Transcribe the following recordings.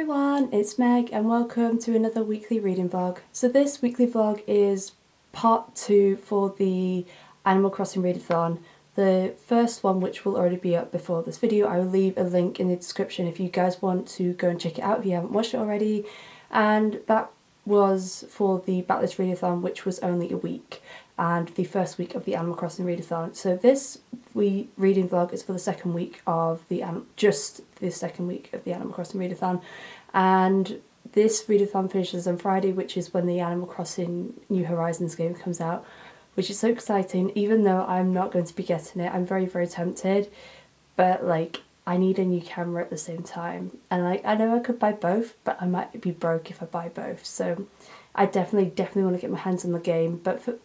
everyone, it's Meg and welcome to another weekly reading vlog. So this weekly vlog is part 2 for the Animal Crossing Readathon. The first one, which will already be up before this video, I will leave a link in the description if you guys want to go and check it out if you haven't watched it already. And that was for the Backlist Readathon, which was only a week, and the first week of the Animal Crossing Readathon. So this reading vlog is for the second week of the just the second week of the Animal Crossing Readathon, and this readathon finishes on Friday, which is when the Animal Crossing New Horizons game comes out, which is so exciting. Even though I'm not going to be getting it, I'm very tempted, but like I need a new camera at the same time, and like I know I could buy both, but I might be broke if I buy both, so I definitely want to get my hands on the game. But for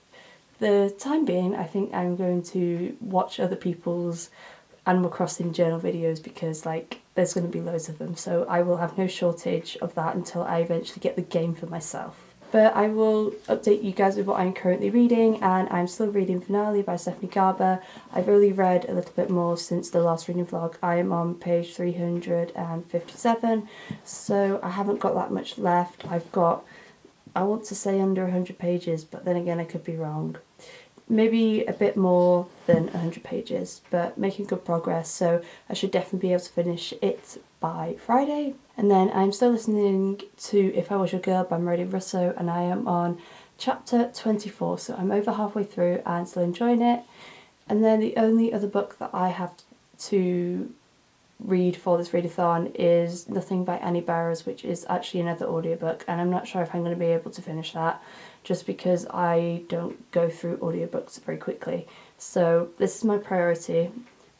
the time being, I think I'm going to watch other people's Animal Crossing journal videos because like there's going to be loads of them, so I will have no shortage of that until I eventually get the game for myself. But I will update you guys with what I'm currently reading, and I'm still reading Finale by Stephanie Garber. I've only read a little bit more since the last reading vlog. I am on page 357, so I haven't got that much left. I've got, I want to say under 100 pages, but then again I could be wrong. Maybe a bit more than 100 pages, but making good progress, so I should definitely be able to finish it by Friday. And then I'm still listening to If I Was Your Girl by Marilyn Russo, and I am on chapter 24, so I'm over halfway through and still enjoying it. And then the only other book that I have to read for this readathon is Nothing by Annie Barrows, which is actually another audiobook, and I'm not sure if I'm going to be able to finish that just because I don't go through audiobooks very quickly. So this is my priority,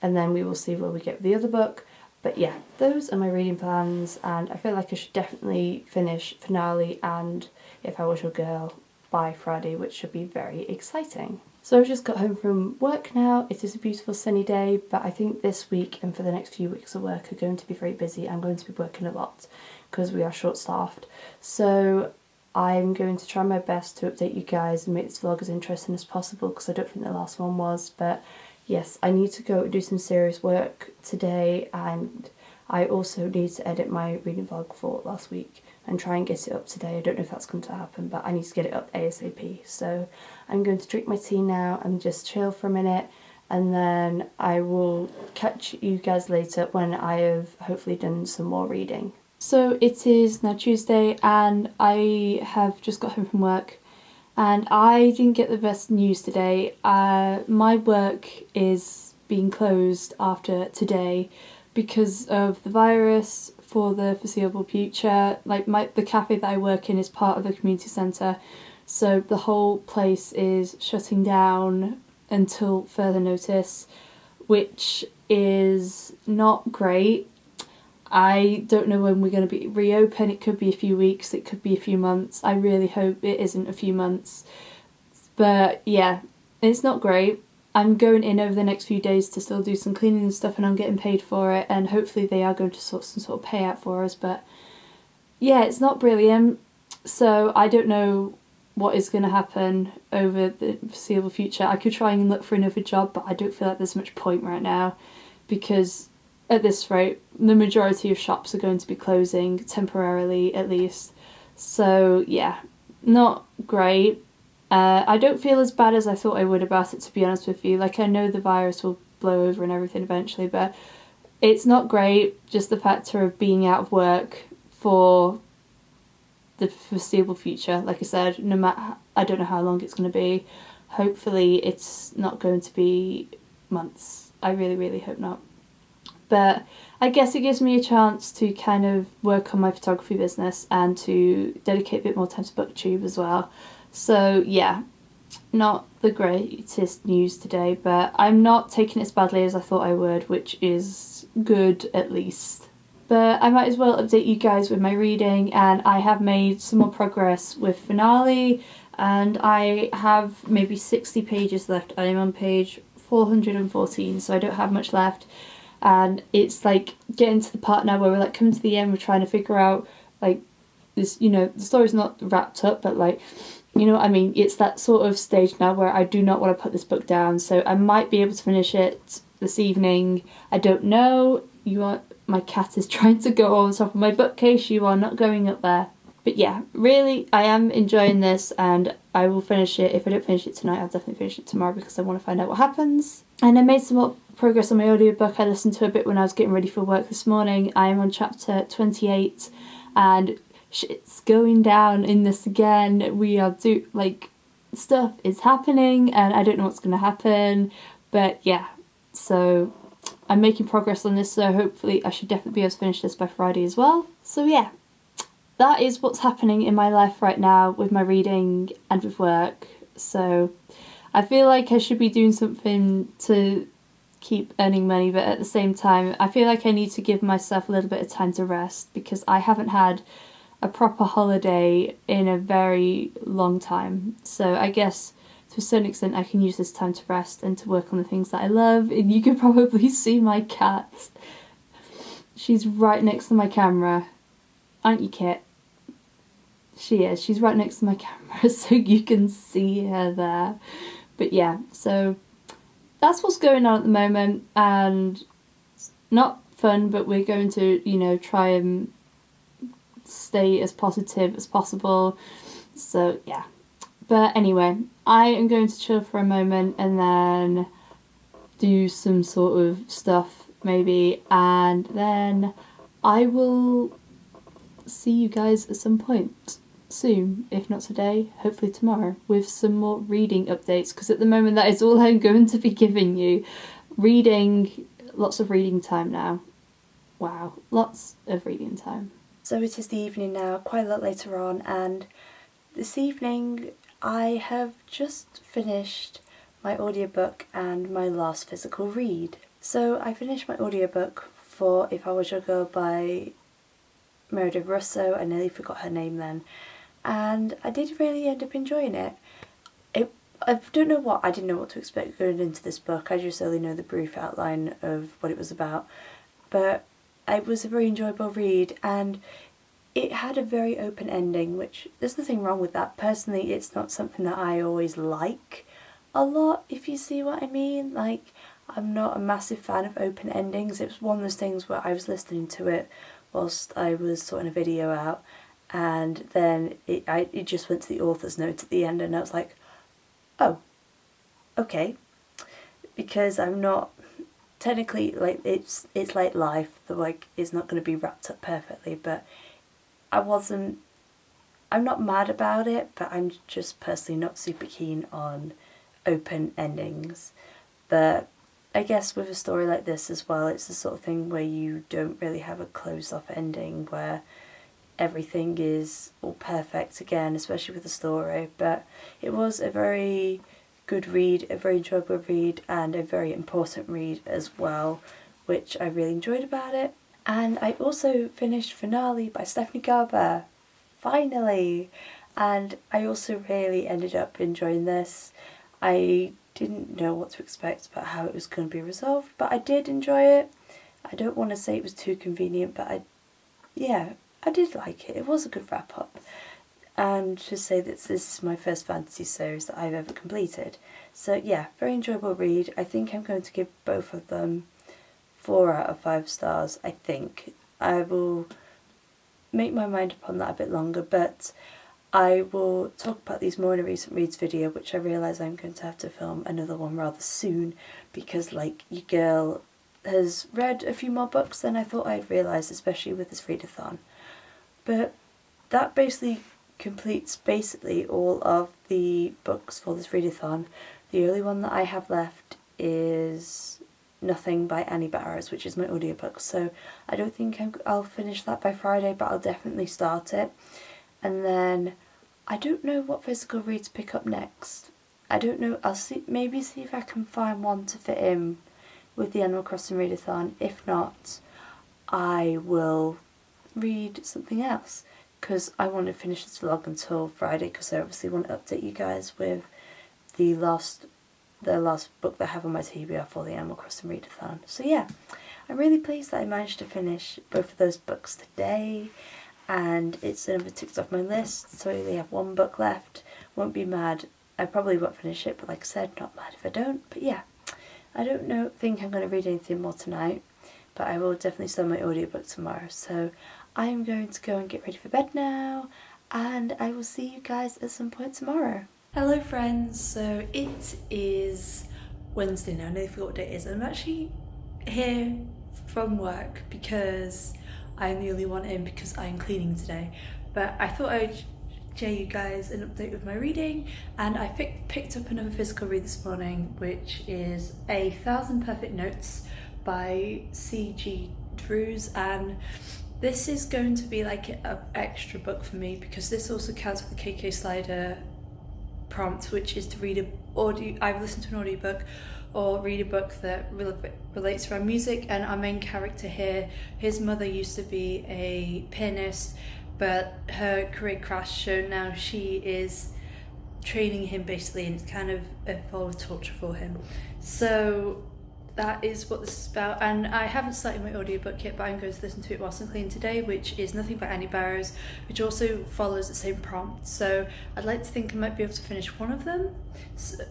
and then we will see where we get with the other book. But yeah, those are my reading plans, and I feel like I should definitely finish Finale and If I Was Your Girl by Friday, which should be very exciting. So I've just got home from work now. It is a beautiful sunny day, but I think this week and for the next few weeks of work are going to be very busy. I'm going to be working a lot because we are short-staffed. So I'm going to try my best to update you guys and make this vlog as interesting as possible, because I don't think the last one was. But yes, I need to go do some serious work today, and I also need to edit my reading vlog for last week and try and get it up today. I don't know if that's going to happen, but I need to get it up ASAP. So I'm going to drink my tea now and just chill for a minute, and then I will catch you guys later when I have hopefully done some more reading. So it is now Tuesday, and I have just got home from work, and I didn't get the best news today. My work is being closed after today because of the virus for the foreseeable future. Like the cafe that I work in is part of the community centre, so the whole place is shutting down until further notice, which is not great. I don't know when we're going to be reopen. It could be a few weeks, it could be a few months. I really hope it isn't a few months. But yeah, it's not great. I'm going in over the next few days to still do some cleaning and stuff, and I'm getting paid for it, and hopefully they are going to sort some sort of payout for us. But yeah, it's not brilliant. So I don't know what is going to happen over the foreseeable future. I could try and look for another job, but I don't feel like there's much point right now, because at this rate, the majority of shops are going to be closing, temporarily at least. So yeah, not great. I don't feel as bad as I thought I would about it, to be honest with you. Like, I know the virus will blow over and everything eventually, but it's not great. Just the factor of being out of work for the foreseeable future. Like I said, no matter, I don't know how long it's going to be. Hopefully it's not going to be months. I really hope not. But I guess it gives me a chance to kind of work on my photography business and to dedicate a bit more time to BookTube as well. So yeah, not the greatest news today, but I'm not taking it as badly as I thought I would, which is good at least. But I might as well update you guys with my reading, and I have made some more progress with Finale, and I have maybe 60 pages left. I am on page 414, so I don't have much left. And it's like getting to the part now where we're like coming to the end, we're trying to figure out like this, you know, the story's not wrapped up, but like, you know what I mean, it's that sort of stage now where I do not want to put this book down. So I might be able to finish it this evening. I don't know. my cat is trying to go on top of my bookcase. You are not going up there. But yeah, really, I am enjoying this, and I will finish it. If I don't finish it tonight, I'll definitely finish it tomorrow because I want to find out what happens. And I made some more progress on my audiobook. I listened to a bit when I was getting ready for work this morning. I am on chapter 28, and shit's going down in this again. We are stuff is happening, and I don't know what's going to happen. But yeah, so I'm making progress on this, so hopefully I should definitely be able to finish this by Friday as well. So yeah, that is what's happening in my life right now with my reading and with work. So I feel like I should be doing something to keep earning money, but at the same time I feel like I need to give myself a little bit of time to rest, because I haven't had a proper holiday in a very long time. So I guess to a certain extent I can use this time to rest and to work on the things that I love. And you can probably see my cat. She's right next to my camera. Aren't you, Kit? She is. She's right next to my camera, so you can see her there. But yeah, so that's what's going on at the moment, and not fun, but we're going to, try and stay as positive as possible. So yeah. But anyway, I am going to chill for a moment and then do some sort of stuff maybe, and then I will see you guys at some point soon, if not today, hopefully tomorrow, with some more reading updates, because at the moment that is all I'm going to be giving you. Reading, lots of reading time now. Wow, lots of reading time. So it is the evening now, quite a lot later on, and this evening I have just finished my audiobook and my last physical read. So I finished my audiobook for If I Was Your Girl by Meredith Russo. I nearly forgot her name then. And I did really end up enjoying it. I don't know what, I didn't know what to expect going into this book. I just only know the brief outline of what it was about. But it was a very enjoyable read, and it had a very open ending, which there's nothing wrong with that. Personally, it's not something that I always like a lot, if you see what I mean. Like, I'm not a massive fan of open endings. It was one of those things where I was listening to it whilst I was sorting a video out, and then it just went to the author's note at the end, and I was like, oh, okay, because I'm not technically, like, it's like life, it's not going to be wrapped up perfectly, but I'm not mad about it, but I'm just personally not super keen on open endings. But I guess with a story like this as well, it's the sort of thing where you don't really have a closed off ending where everything is all perfect again, especially with the story. But it was a very good read, a very enjoyable read, and a very important read as well, which I really enjoyed about it. And I also finished Finale by Stephanie Garber, finally, and I also really ended up enjoying this. I didn't know what to expect about how it was going to be resolved, but I did enjoy it. I don't want to say it was too convenient, but I did like it. It was a good wrap up. And to say that this is my first fantasy series that I've ever completed. So yeah, very enjoyable read. I think I'm going to give both of them 4 out of 5 stars, I think. I will make my mind up on that a bit longer, but I will talk about these more in a recent reads video, which I realise I'm going to have to film another one rather soon, because like your girl has read a few more books than I thought I'd realise, especially with this readathon. But that basically completes all of the books for this readathon. The only one that I have left is Nothing by Annie Barrows, which is my audiobook, so I don't think I'll finish that by Friday, but I'll definitely start it. And then I don't know what physical read to pick up next. I don't know, I'll maybe see if I can find one to fit in with the Animal Crossing Readathon. If not, I will read something else, because I want to finish this vlog until Friday, because I obviously want to update you guys with the last book that I have on my TBR for the Animal Crossing Readathon. So yeah, I'm really pleased that I managed to finish both of those books today, and it's another ticked off my list, so I only have 1 book left. Won't be mad, I probably won't finish it, but like I said, not mad if I don't. But yeah, I don't think I'm going to read anything more tonight, but I will definitely start my audiobook tomorrow. So I am going to go and get ready for bed now, and I will see you guys at some point tomorrow. Hello friends, so it is Wednesday now, I nearly forgot what day it is. I'm actually here from work because I'm the only one in because I'm cleaning today, but I thought I would share you guys an update with my reading, and I picked up another physical read this morning, which is 1,000 Perfect Notes by C.G. Drews, and this is going to be like an extra book for me because this also counts with the KK Slider prompt, which is to read either listen to an audiobook or read a book that relates around music. And our main character here, his mother used to be a pianist, but her career crashed, so now she is training him basically, and it's kind of a form of torture for him. So that is what this is about, and I haven't started my audiobook yet, but I'm going to listen to it whilst I'm cleaning today, which is Nothing by Annie Barrows, which also follows the same prompt. So I'd like to think I might be able to finish one of them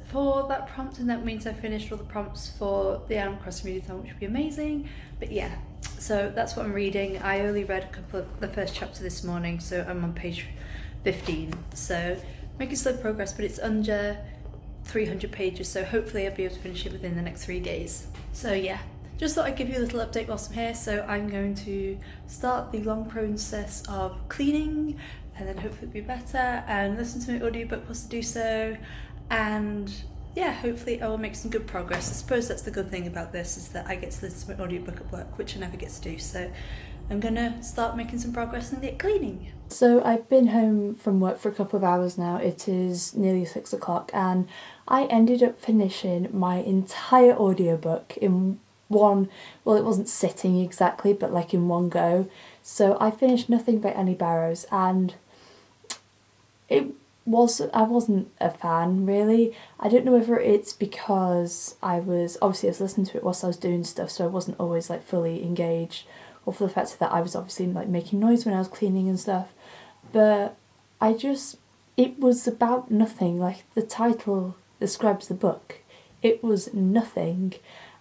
for that prompt, and that means I finished all the prompts for the Animal Crossing Readathon, which would be amazing. But yeah, so that's what I'm reading. I only read the first chapter this morning, so I'm on page 15. So making slow progress, but it's under 300 pages, so hopefully I'll be able to finish it within the next 3 days. So yeah, just thought I'd give you a little update whilst I'm here. So I'm going to start the long process of cleaning, and then hopefully it'll be better, and listen to my audiobook whilst I do so, and yeah, hopefully I will make some good progress. I suppose that's the good thing about this, is that I get to listen to my audiobook at work, which I never get to do, so I'm gonna start making some progress and get cleaning. So I've been home from work for a couple of hours now. It is nearly 6 o'clock, and I ended up finishing my entire audiobook in one, well, it wasn't sitting exactly, but like in one go. So I finished Nothing by Annie Barrows, and I wasn't a fan really. I don't know whether it's because I was listening to it whilst I was doing stuff, so I wasn't always like fully engaged, or for the fact that I was obviously like making noise when I was cleaning and stuff. But it was about nothing. Like the title describes the book. It was nothing,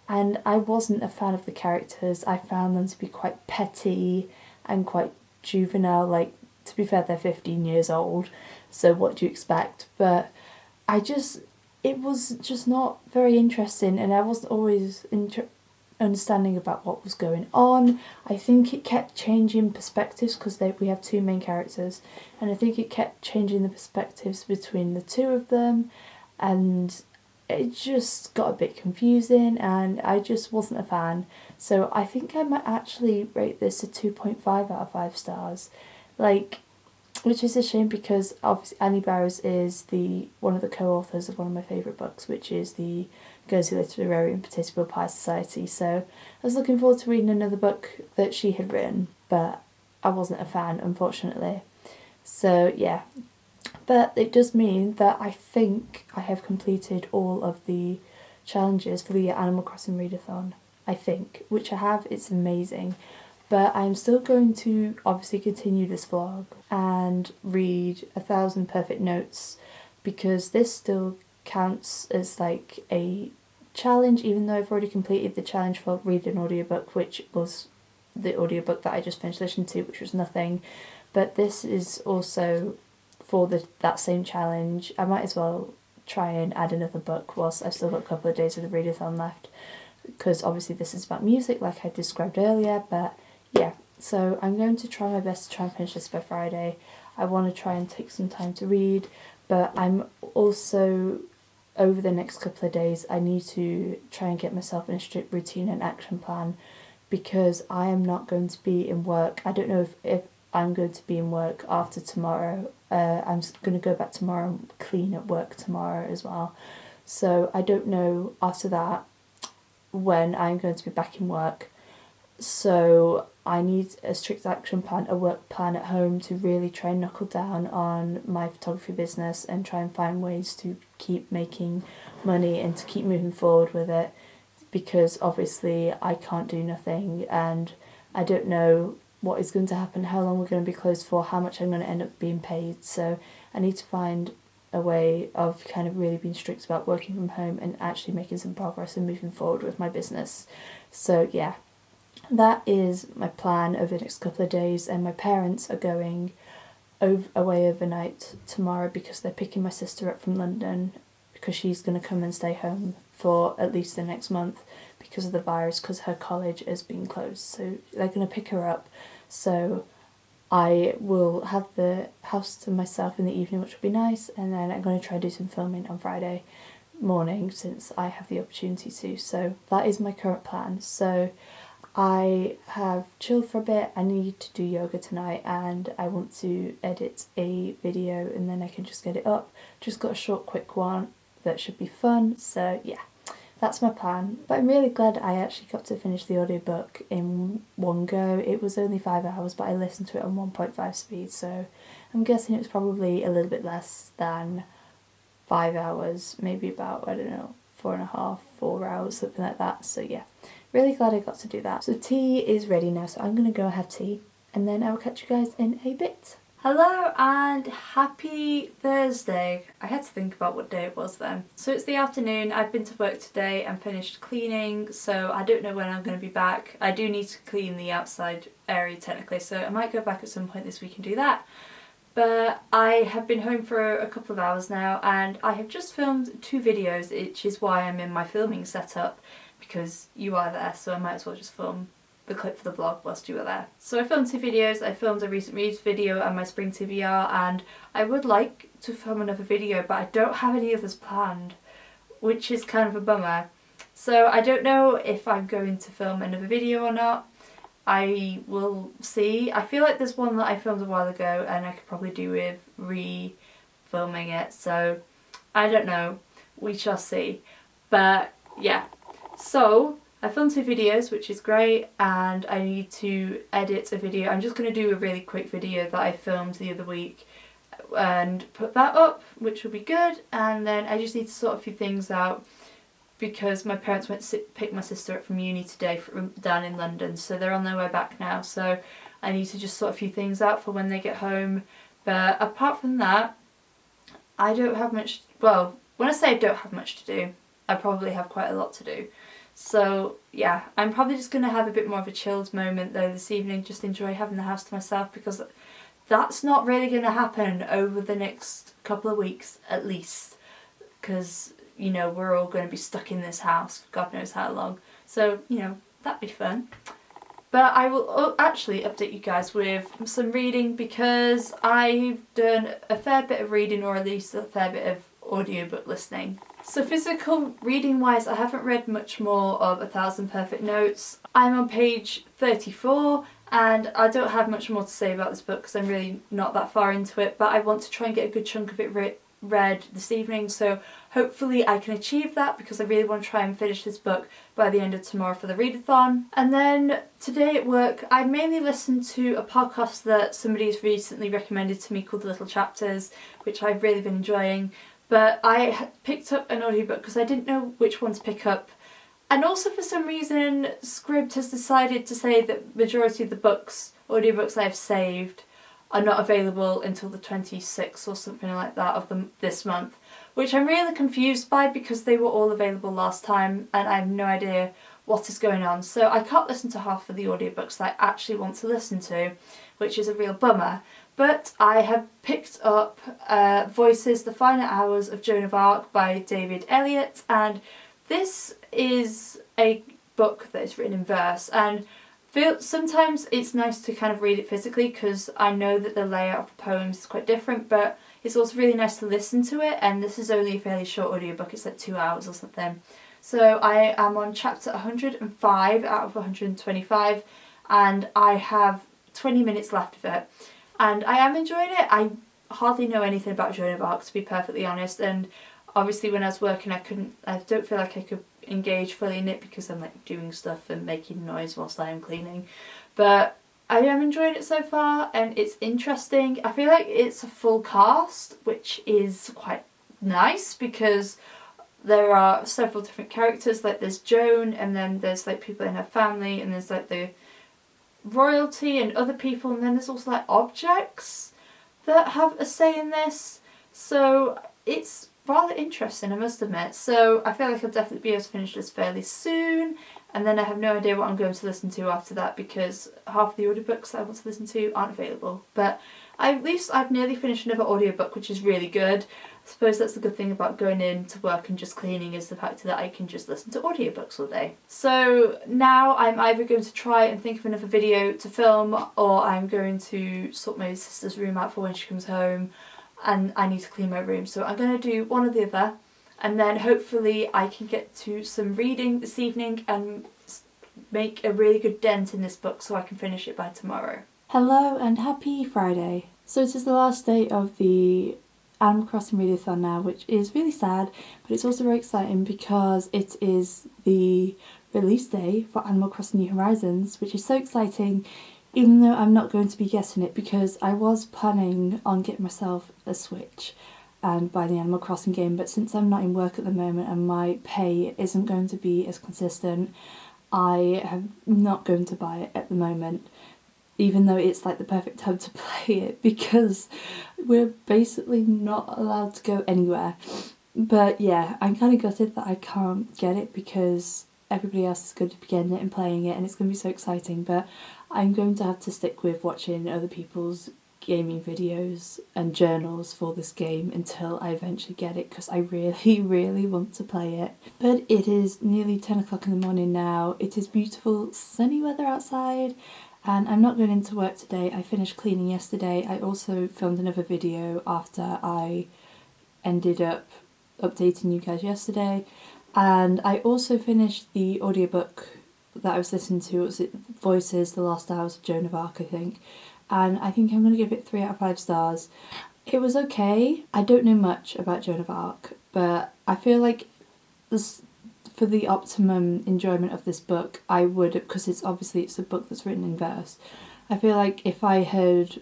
and I wasn't a fan of the characters. I found them to be quite petty and quite juvenile. Like, to be fair, they're 15 years old, so what do you expect? But it was just not very interesting, and I wasn't always understanding about what was going on. I think it kept changing perspectives because we have two main characters, and I think it kept changing the perspectives between the two of them, and it just got a bit confusing, and I just wasn't a fan. So I think I might actually rate this a 2.5 out of 5 stars, which is a shame because obviously Annie Barrows is one of the co-authors of one of my favourite books, which is the Guernsey Literary and Potato Pie Society. So I was looking forward to reading another book that she had written, but I wasn't a fan, unfortunately. So yeah, but it does mean that I think I have completed all of the challenges for the Animal Crossing Readathon, I think, which I have. It's amazing. But I'm still going to obviously continue this vlog and read 1,000 Perfect Notes, because this still counts as like a challenge, even though I've already completed the challenge for reading an audiobook, which was the audiobook that I just finished listening to, which was nothing. But this is also for that same challenge. I might as well try and add another book whilst I've still got a couple of days of the readathon left, because obviously this is about music like I described earlier. But yeah, so I'm going to try my best to try and finish this by Friday. I want to try and take some time to read, but I'm also, over the next couple of days, I need to try and get myself in a strict routine and action plan, because I am not going to be in work. I don't know if I'm going to be in work after tomorrow. I'm going to go back tomorrow and clean at work tomorrow as well. So I don't know after that when I'm going to be back in work. So I need a strict action plan, a work plan at home, to really try and knuckle down on my photography business and try and find ways to keep making money and to keep moving forward with it, because obviously I can't do nothing, and I don't know what is going to happen, how long we're going to be closed for, how much I'm going to end up being paid. So I need to find a way of kind of really being strict about working from home and actually making some progress and moving forward with my business. So yeah, that is my plan over the next couple of days, and my parents are going away overnight tomorrow because they're picking my sister up from London because she's going to come and stay home for at least the next month because of the virus, because her college is being closed. So they're going to pick her up. So I will have the house to myself in the evening, which will be nice, and then I'm going to try to do some filming on Friday morning since I have the opportunity to. So that is my current plan. So I have chilled for a bit. I need to do yoga tonight and I want to edit a video and then I can just get it up. Just got a short quick one that should be fun. So yeah, that's my plan. But I'm really glad I actually got to finish the audiobook in one go. It was only 5 hours, but I listened to it on 1.5 speed, so I'm guessing it was probably a little bit less than 5 hours, maybe about, I don't know, 4.5, 4 hours, something like that. So yeah, really glad I got to do that. So tea is ready now, so I'm going to go have tea and then I'll catch you guys in a bit. Hello and happy Thursday. I had to think about what day it was then. So it's the afternoon, I've been to work today and finished cleaning, so I don't know when I'm going to be back. I do need to clean the outside area technically, so I might go back at some point this week and do that. But I have been home for a couple of hours now and I have just filmed 2 videos, which is why I'm in my filming setup, because you are there, so I might as well just film the clip for the vlog whilst you were there. So I filmed 2 videos. I filmed a recent reads video and my spring TBR, and I would like to film another video but I don't have any others planned, which is kind of a bummer. So I don't know if I'm going to film another video or not. I will see. I feel like there's one that I filmed a while ago and I could probably do with re-filming it, so I don't know. We shall see. But yeah, so I filmed 2 videos, which is great, and I need to edit a video. I'm just going to do a really quick video that I filmed the other week and put that up, which will be good, and then I just need to sort a few things out because my parents went to pick my sister up from uni today down in London, so they're on their way back now, so I need to just sort a few things out for when they get home. But apart from that, I don't have much, well, when I say I don't have much to do, I probably have quite a lot to do. So yeah, I'm probably just going to have a bit more of a chilled moment though this evening, just enjoy having the house to myself, because that's not really going to happen over the next couple of weeks at least, because, you know, we're all going to be stuck in this house for God knows how long. So, you know, that'd be fun. But I will actually update you guys with some reading, because I've done a fair bit of reading, or at least a fair bit of audiobook listening. So physical reading wise, I haven't read much more of 1,000 Perfect Notes. I'm on page 34 and I don't have much more to say about this book because I'm really not that far into it, but I want to try and get a good chunk of it read this evening, so hopefully I can achieve that, because I really want to try and finish this book by the end of tomorrow for the readathon. And then today at work I mainly listened to a podcast that somebody's recently recommended to me called The Little Chapters, which I've really been enjoying. But I picked up an audiobook because I didn't know which one to pick up, and also for some reason Scribd has decided to say that majority of the audiobooks I've saved are not available until the 26th or something like that of this month, which I'm really confused by because they were all available last time and I have no idea what is going on. So I can't listen to half of the audiobooks that I actually want to listen to, which is a real bummer. But I have picked up Voices, The Final Hours of Joan of Arc by David Eliot, and this is a book that is written in verse, and sometimes it's nice to kind of read it physically because I know that the layout of the poems is quite different, but it's also really nice to listen to it, and this is only a fairly short audiobook, it's like 2 hours or something. So I am on chapter 105 out of 125 and I have 20 minutes left of it. And I am enjoying it. I hardly know anything about Joan of Arc, to be perfectly honest, and obviously when I was working I don't feel like I could engage fully in it because I'm like doing stuff and making noise whilst I am cleaning. But I am enjoying it so far and it's interesting. I feel like it's a full cast, which is quite nice because there are several different characters. Like there's Joan, and then there's like people in her family, and there's like the royalty and other people, and then there's also like objects that have a say in this, so it's rather interesting, I must admit. So I feel like I'll definitely be able to finish this fairly soon, and then I have no idea what I'm going to listen to after that because half the audiobooks that I want to listen to aren't available. But at least I've nearly finished another audiobook, which is really good. I suppose that's the good thing about going into work and just cleaning, is the fact that I can just listen to audiobooks all day. So now I'm either going to try and think of another video to film, or I'm going to sort my sister's room out for when she comes home, and I need to clean my room. So I'm going to do one or the other, and then hopefully I can get to some reading this evening and make a really good dent in this book so I can finish it by tomorrow. Hello and happy Friday. So it is the last day of the Animal Crossing Readathon now, which is really sad, but it's also very exciting because it is the release day for Animal Crossing New Horizons, which is so exciting, even though I'm not going to be getting it because I was planning on getting myself a Switch and buy the Animal Crossing game, but since I'm not in work at the moment and my pay isn't going to be as consistent, I am not going to buy it at the moment, even though it's like the perfect time to play it because we're basically not allowed to go anywhere. But yeah, I'm kind of gutted that I can't get it because everybody else is going to be getting it and playing it, and it's going to be so exciting, but I'm going to have to stick with watching other people's gaming videos and journals for this game until I eventually get it, because I really, really want to play it. But it is nearly 10 o'clock in the morning now. It is beautiful sunny weather outside, and I'm not going into work today. I finished cleaning yesterday. I also filmed another video after I ended up updating you guys yesterday, and I also finished the audiobook that I was listening to. Was it Voices, The Lost Hours of Joan of Arc, I think, and I think I'm going to give it 3 out of 5 stars. It was okay. I don't know much about Joan of Arc, but I feel like this, for the optimum enjoyment of this book, I would, because it's a book that's written in verse, I feel like if I had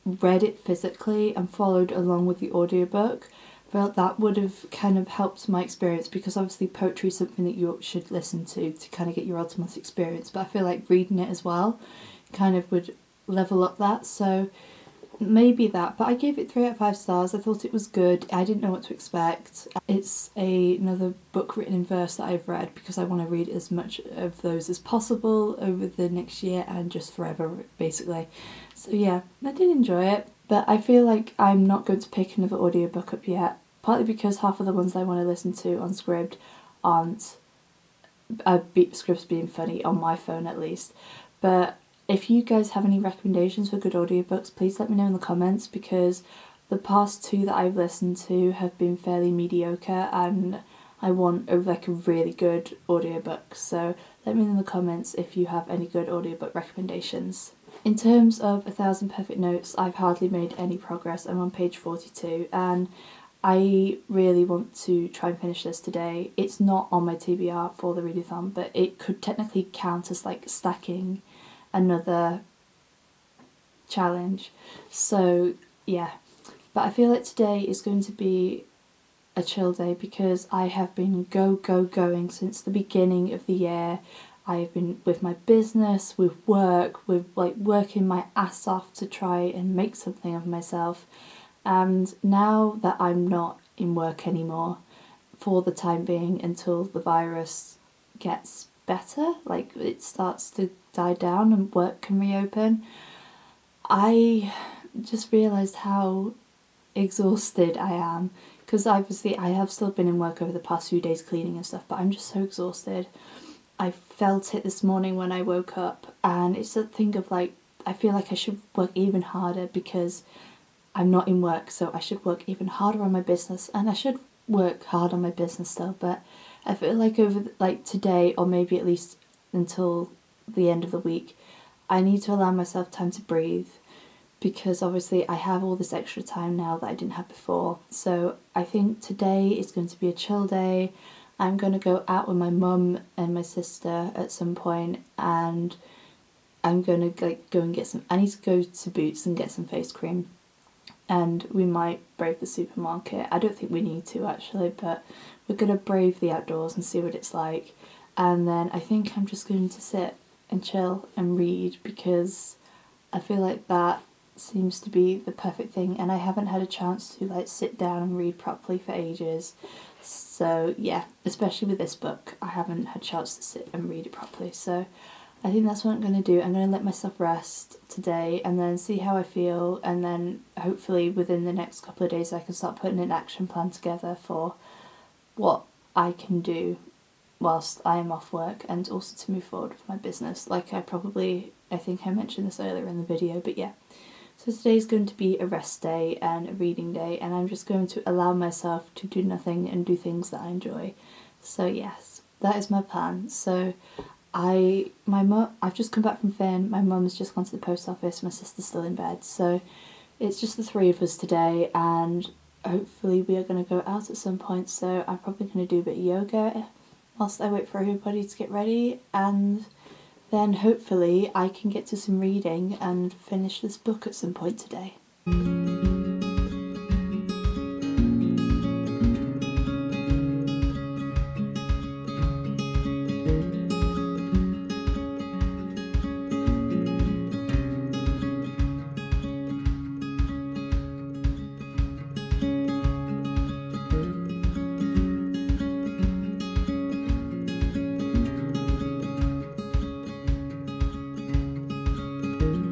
read it physically and followed along with the audiobook, I felt that would have kind of helped my experience, because obviously poetry is something that you should listen to kind of get your ultimate experience, but I feel like reading it as well kind of would level up that, so maybe that. But I gave it 3 out of 5 stars. I thought it was good. I didn't know what to expect. It's another book written in verse that I've read because I want to read as much of those as possible over the next year and just forever, basically. So yeah, I did enjoy it, but I feel like I'm not going to pick another audiobook up yet, partly because half of the ones I want to listen to on Scribd aren't Scribd's being funny, on my phone at least. But if you guys have any recommendations for good audiobooks, please let me know in the comments, because the past 2 that I've listened to have been fairly mediocre and I want a really good audiobook. So let me know in the comments if you have any good audiobook recommendations. In terms of 1,000 Perfect Notes, I've hardly made any progress. I'm on page 42 and I really want to try and finish this today. It's not on my TBR for the readathon, but it could technically count as like stacking another challenge. So yeah, but I feel like today is going to be a chill day because I have been going since the beginning of the year. I have been with my business, with work, with like working my ass off to try and make something of myself. And now that I'm not in work anymore, for the time being until the virus gets better, like it starts to die down and work can reopen, I just realised how exhausted I am, because obviously I have still been in work over the past few days cleaning and stuff, but I'm just so exhausted. I felt it this morning when I woke up, and it's a thing of like, I feel like I should work even harder because I'm not in work, so I should work even harder on my business, and I should work hard on my business still, but I feel like over like today, or maybe at least until the end of the week, I need to allow myself time to breathe, because obviously I have all this extra time now that I didn't have before. So I think today is going to be a chill day. I'm going to go out with my mum and my sister at some point, and I'm going to like go and get some, I need to go to Boots and get some face cream, and we might brave the supermarket. I don't think we need to actually, but we're going to brave the outdoors and see what it's like. And then I think I'm just going to sit and chill and read, because I feel like that seems to be the perfect thing, and I haven't had a chance to like sit down and read properly for ages. So yeah, especially with this book, I haven't had a chance to sit and read it properly. So I think that's what I'm going to do. I'm going to let myself rest today and then see how I feel, and then hopefully within the next couple of days I can start putting an action plan together for what I can do whilst I am off work, and also to move forward with my business. Like I think I mentioned this earlier in the video, but yeah. So today's going to be a rest day and a reading day, and I'm just going to allow myself to do nothing and do things that I enjoy. So yes, that is my plan. So I've just come back from Finn, my mum has just gone to the post office, my sister's still in bed, so it's just the three of us today, and hopefully we are going to go out at some point, so I'm probably going to do a bit of yoga whilst I wait for everybody to get ready, and then hopefully I can get to some reading and finish this book at some point today.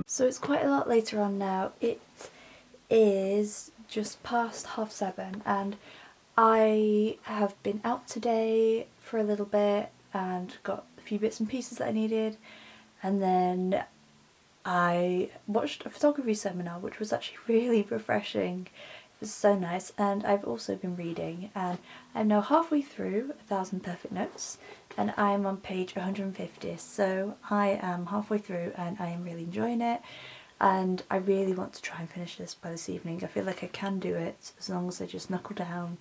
So it's quite a lot later on now. It is just past 7:30, and I have been out today for a little bit and got a few bits and pieces that I needed, and then I watched a photography seminar which was actually really refreshing. It was so nice, and I've also been reading, and I'm now halfway through 1,000 Perfect Notes, and I'm on page 150, so I am halfway through and I am really enjoying it, and I really want to try and finish this by this evening. I feel like I can do it as long as I just knuckle down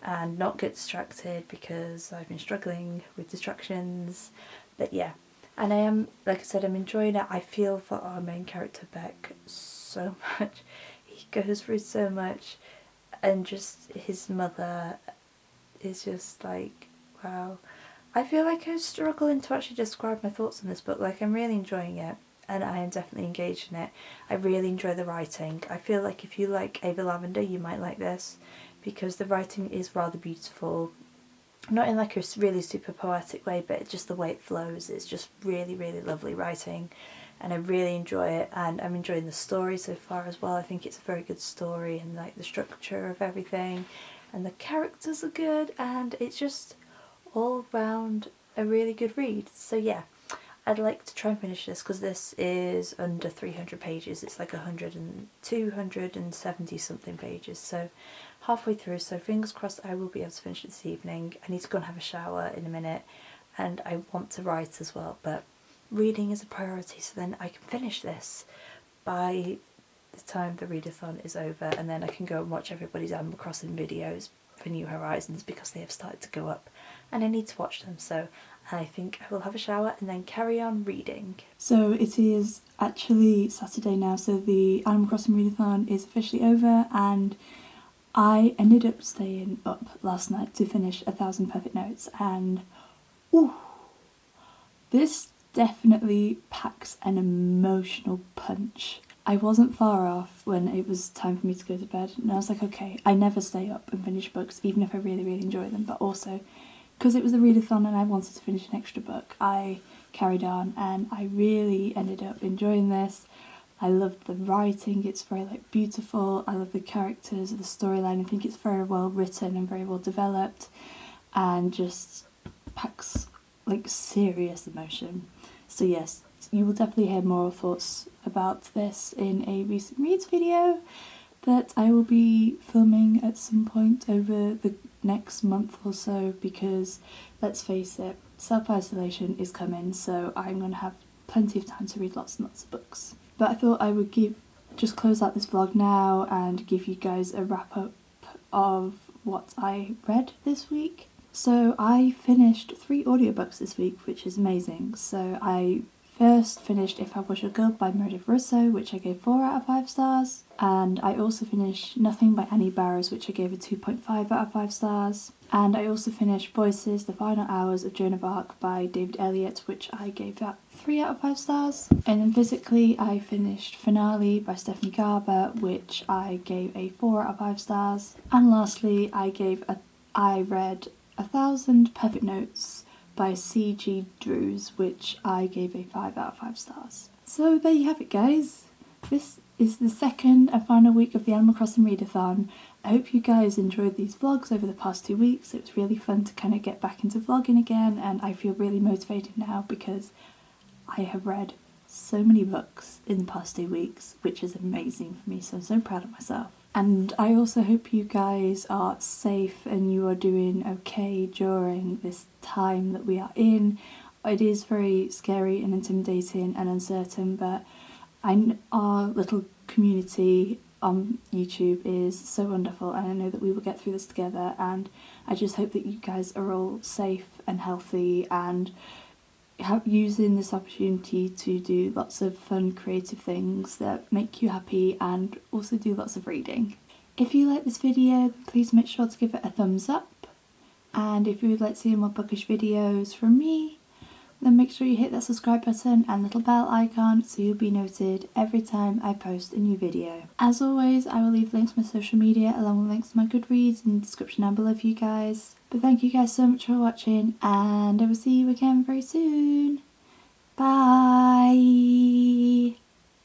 and not get distracted, because I've been struggling with distractions. But yeah, and I am, like I said, I'm enjoying it. I feel for our main character Beck so much. He goes through so much, and just his mother is just like, wow. I feel like I'm struggling to actually describe my thoughts on this book. Like, I'm really enjoying it, and I am definitely engaged in it. I really enjoy the writing. I feel like if you like Ava Lavender, you might like this, because the writing is rather beautiful. Not in like a really super poetic way, but just the way it flows. It's just really, really lovely writing, and I really enjoy it, and I'm enjoying the story so far as well. I think it's a very good story, and like the structure of everything, and the characters are good, and it's just all round a really good read. So yeah, I'd like to try and finish this, because this is under 300 pages. It's like 270 something pages, so halfway through, so fingers crossed I will be able to finish it this evening. I need to go and have a shower in a minute, and I want to write as well, but reading is a priority, so then I can finish this by the time the readathon is over, and then I can go and watch everybody's Animal Crossing videos for New Horizons, because they have started to go up and I need to watch them. So I think I will have a shower and then carry on reading. So it is actually Saturday now, so the Animal Crossing Readathon is officially over, and I ended up staying up last night to finish 1,000 Perfect Notes, and ooh, this definitely packs an emotional punch. I wasn't far off when it was time for me to go to bed, and I was like, okay, I never stay up and finish books, even if I really, really enjoy them, but also because it was a readathon and I wanted to finish an extra book, I carried on, and I really ended up enjoying this. I loved the writing, it's very like beautiful, I love the characters, the storyline, I think it's very well written and very well developed, and just packs like serious emotion. So yes, you will definitely hear more thoughts about this in a recent reads video that I will be filming at some point over the next month or so, because let's face it, self-isolation is coming, so I'm going to have plenty of time to read lots and lots of books. But I thought I would just close out this vlog now and give you guys a wrap up of what I read this week. So I finished 3 audiobooks this week, which is amazing. So I first finished If I Was Your Girl by Meredith Russo, which I gave 4 out of 5 stars. And I also finished Nothing by Annie Barrows, which I gave a 2.5 out of 5 stars. And I also finished Voices, The Final Hours of Joan of Arc by David Elliott, which I gave that 3 out of 5 stars. And then physically, I finished Finale by Stephanie Garber, which I gave a 4 out of 5 stars. And lastly, I gave a I read 1,000 Perfect Notes by C.G. Drews, which I gave a 5 out of 5 stars. So there you have it, guys. This is the second and final week of the Animal Crossing Readathon. I hope you guys enjoyed these vlogs over the past 2 weeks. It was really fun to kind of get back into vlogging again, and I feel really motivated now because I have read so many books in the past 2 weeks, which is amazing for me, so I'm so proud of myself. And I also hope you guys are safe and you are doing okay during this time that we are in. It is very scary and intimidating and uncertain, but our little community on YouTube is so wonderful, and I know that we will get through this together, and I just hope that you guys are all safe and healthy and using this opportunity to do lots of fun creative things that make you happy and also do lots of reading. If you like this video, please make sure to give it a thumbs up, and if you would like to see more bookish videos from me, then make sure you hit that subscribe button and little bell icon so you'll be noted every time I post a new video. As always, I will leave links to my social media along with links to my Goodreads in the description down below for you guys. But thank you guys so much for watching, and I will see you again very soon. Bye!